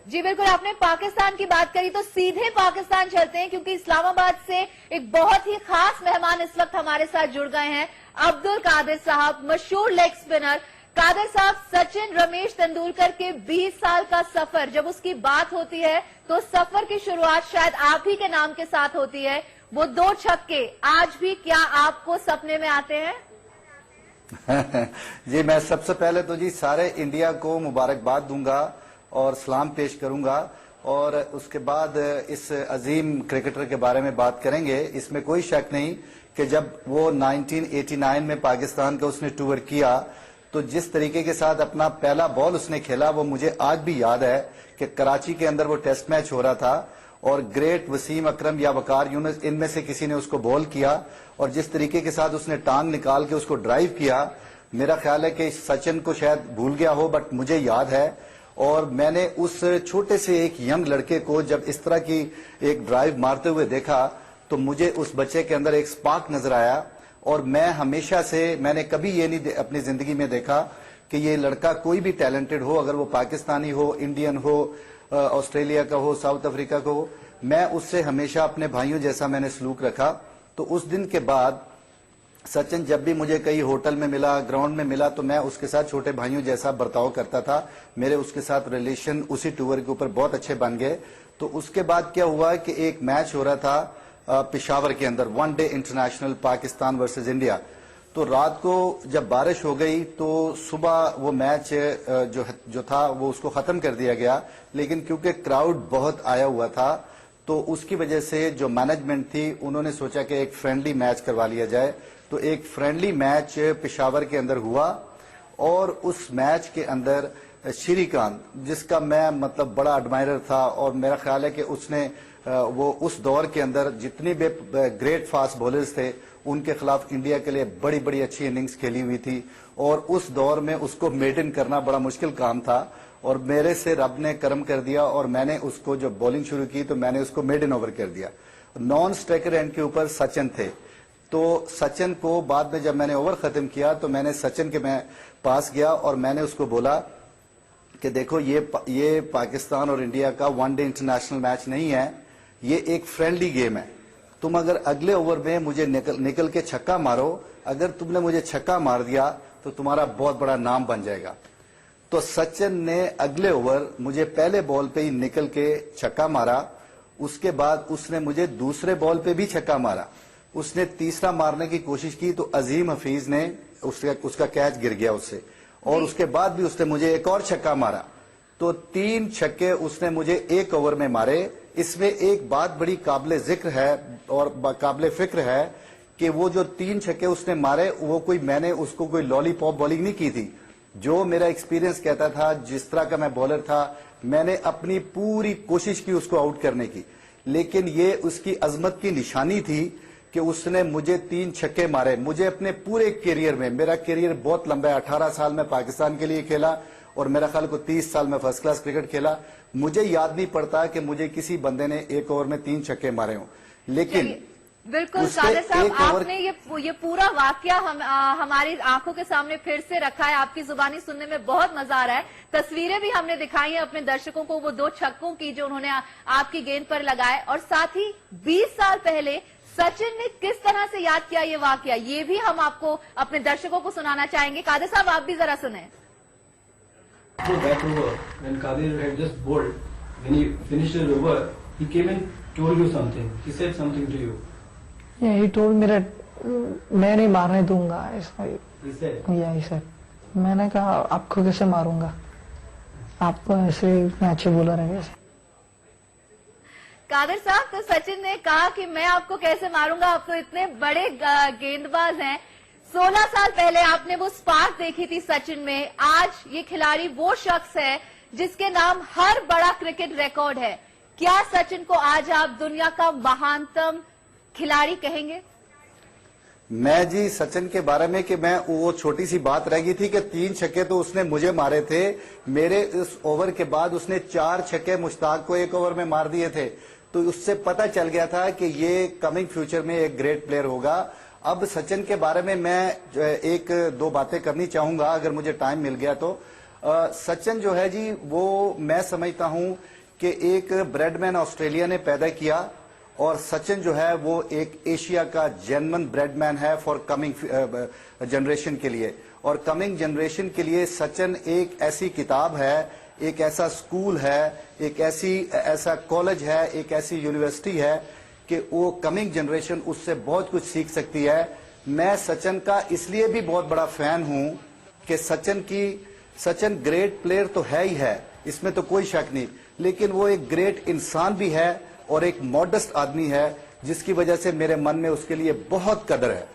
जी बिल्कुल, आपने पाकिस्तान की बात करी तो सीधे पाकिस्तान चलते हैं, क्योंकि इस्लामाबाद से एक बहुत ही खास मेहमान इस वक्त हमारे साथ जुड़ गए हैं। अब्दुल कादिर साहब, मशहूर लेग स्पिनर। कादिर साहब, सचिन रमेश तेंदुलकर के 20 साल का सफर जब उसकी बात होती है तो सफर की शुरुआत शायद आप ही के नाम के साथ होती है। वो 2 छक्के आज भी क्या आपको सपने में आते हैं? जी, मैं सबसे पहले तो जी सारे इंडिया को मुबारकबाद दूंगा और सलाम पेश करूंगा, और उसके बाद इस अजीम क्रिकेटर के बारे में बात करेंगे। इसमें कोई शक नहीं कि जब वो 1989 में पाकिस्तान का उसने टूर किया तो जिस तरीके के साथ अपना पहला बॉल उसने खेला वो मुझे आज भी याद है कि कराची के अंदर वो टेस्ट मैच हो रहा था और ग्रेट वसीम अकरम या वकार यूनुस इनमें से किसी ने उसको बॉल किया और जिस तरीके के साथ उसने टांग निकाल के उसको ड्राइव किया, मेरा ख्याल है कि सचिन को शायद भूल गया हो बट मुझे याद है। और मैंने उस छोटे से एक यंग लड़के को जब इस तरह की एक ड्राइव मारते हुए देखा तो मुझे उस बच्चे के अंदर एक स्पार्क नजर आया। और मैं हमेशा से, मैंने कभी ये नहीं अपनी जिंदगी में देखा कि ये लड़का कोई भी टैलेंटेड हो, अगर वो पाकिस्तानी हो, इंडियन हो, ऑस्ट्रेलिया का हो, साउथ अफ्रीका का हो, मैं उससे हमेशा अपने भाइयों जैसा मैंने सलूक रखा। तो उस दिन के बाद सचिन जब भी मुझे कहीं होटल में मिला, ग्राउंड में मिला, तो मैं उसके साथ छोटे भाइयों जैसा बर्ताव करता था। मेरे उसके साथ रिलेशन उसी टूर के ऊपर बहुत अच्छे बन गए। तो उसके बाद क्या हुआ कि एक मैच हो रहा था पेशावर के अंदर, 1 day international, Pakistan versus India. तो रात को जब बारिश हो गई तो सुबह वो मैच जो था वो उसको खत्म कर दिया गया, लेकिन क्योंकि क्राउड बहुत आया हुआ था तो उसकी वजह से जो मैनेजमेंट थी उन्होंने सोचा कि एक फ्रेंडली मैच करवा लिया जाए। तो एक फ्रेंडली मैच पेशावर के अंदर हुआ और उस मैच के अंदर श्रीकांत, जिसका मैं मतलब बड़ा एडमायरर था, और मेरा ख्याल है कि उसने वो उस दौर के अंदर जितने भी ग्रेट फास्ट बॉलर्स थे उनके खिलाफ इंडिया के लिए बड़ी बड़ी अच्छी इनिंग्स खेली हुई थी और उस दौर में उसको मेडन करना बड़ा मुश्किल काम था। और मेरे से रब ने करम कर दिया और मैंने उसको जब बॉलिंग शुरू की तो मैंने उसको मेडन ओवर कर दिया। नॉन स्ट्राइकर एंड के ऊपर सचिन थे, तो सचिन को बाद में जब मैंने ओवर खत्म किया तो मैंने सचिन के मैं पास गया और मैंने उसको बोला कि देखो ये पाकिस्तान और इंडिया का 1 डे इंटरनेशनल मैच नहीं है, ये एक फ्रेंडली गेम है। तुम अगर अगले ओवर में मुझे निकल के छक्का मारो, अगर तुमने मुझे छक्का मार दिया तो तुम्हारा बहुत बड़ा नाम बन जाएगा। तो सचिन ने अगले ओवर मुझे पहले बॉल पे ही निकल के छक्का मारा, उसके बाद उसने मुझे दूसरे बॉल पे भी छक्का मारा, उसने तीसरा मारने की कोशिश की तो अजीम हफीज ने उसका कैच गिर गया उससे, और उसके बाद भी उसने मुझे एक और छक्का मारा। तो 3 छक्के उसने मुझे एक ओवर में मारे। इसमें एक बात बड़ी काबिले जिक्र है और काबिले फिक्र है कि वो जो 3 छक्के उसने मारे वो मैंने उसको कोई लॉलीपॉप बॉलिंग नहीं की थी। जो मेरा एक्सपीरियंस कहता था, जिस तरह का मैं बॉलर था, मैंने अपनी पूरी कोशिश की उसको आउट करने की, लेकिन ये उसकी अजमत की निशानी थी कि उसने मुझे 3 छक्के मारे। मुझे अपने पूरे करियर में, मेरा करियर बहुत लंबा है, 18 साल में पाकिस्तान के लिए खेला और मेरा ख्याल को 30 साल में फर्स्ट क्लास क्रिकेट खेला, मुझे याद नहीं पड़ता कि मुझे किसी बंदे ने एक ओवर में 3 छक्के मारे हों। लेकिन बिल्कुल कादिर साहब, आपने ये पूरा वाकया हमारी आंखों के सामने फिर से रखा है। आपकी जुबानी सुनने में बहुत मजा आ रहा है। तस्वीरें भी हमने दिखाई हैं अपने दर्शकों को, वो 2 छक्कों की जो उन्होंने आपकी गेंद पर लगाए, और साथ ही 20 साल पहले सचिन ने किस तरह से याद किया ये वाकया, ये भी हम आपको अपने दर्शकों को सुनाना चाहेंगे। कादिर साहब, आप भी जरा सुने। That over, when Kadir had just bowled, when he finished his over, he came and told you something. He said something to you. Yeah, he told me that मैं नहीं मारने दूंगा ऐसा। He said. Yeah, he said. मैंने कहा आपको कैसे मारूंगा, आप ऐसे इतने अच्छे बॉलर हैं कैसे। कादिर साहब, तो सचिन ने कहा कि मैं आपको कैसे मारूंगा, आप तो इतने बड़े गेंदबाज हैं। 16 साल पहले आपने वो स्पार्क देखी थी सचिन में। आज ये खिलाड़ी वो शख्स है जिसके नाम हर बड़ा क्रिकेट रिकॉर्ड है। क्या सचिन को आज आप दुनिया का महानतम खिलाड़ी कहेंगे? मैं जी सचिन के बारे में कि मैं, वो छोटी सी बात रह गई थी कि 3 छक्के तो उसने मुझे मारे थे, मेरे इस ओवर के बाद उसने 4 छक्के मुश्ताक को एक ओवर में मार दिए थे। तो उससे पता चल गया था कि ये कमिंग फ्यूचर में एक ग्रेट प्लेयर होगा। अब सचिन के बारे में मैं 1-2 बातें करनी चाहूंगा अगर मुझे टाइम मिल गया तो। सचिन जो है जी वो मैं समझता हूं कि एक ब्रेडमैन ऑस्ट्रेलिया ने पैदा किया और सचिन जो है वो एक एशिया का जेन्युइन ब्रेडमैन है फॉर कमिंग जनरेशन के लिए। और कमिंग जनरेशन के लिए सचिन एक ऐसी किताब है, एक ऐसा स्कूल है, एक ऐसा कॉलेज है, एक ऐसी यूनिवर्सिटी है कि वो कमिंग जनरेशन उससे बहुत कुछ सीख सकती है। मैं सचिन का इसलिए भी बहुत बड़ा फैन हूं कि सचिन ग्रेट प्लेयर तो है ही है, इसमें तो कोई शक नहीं, लेकिन वो एक ग्रेट इंसान भी है और एक मॉडेस्ट आदमी है जिसकी वजह से मेरे मन में उसके लिए बहुत कदर है।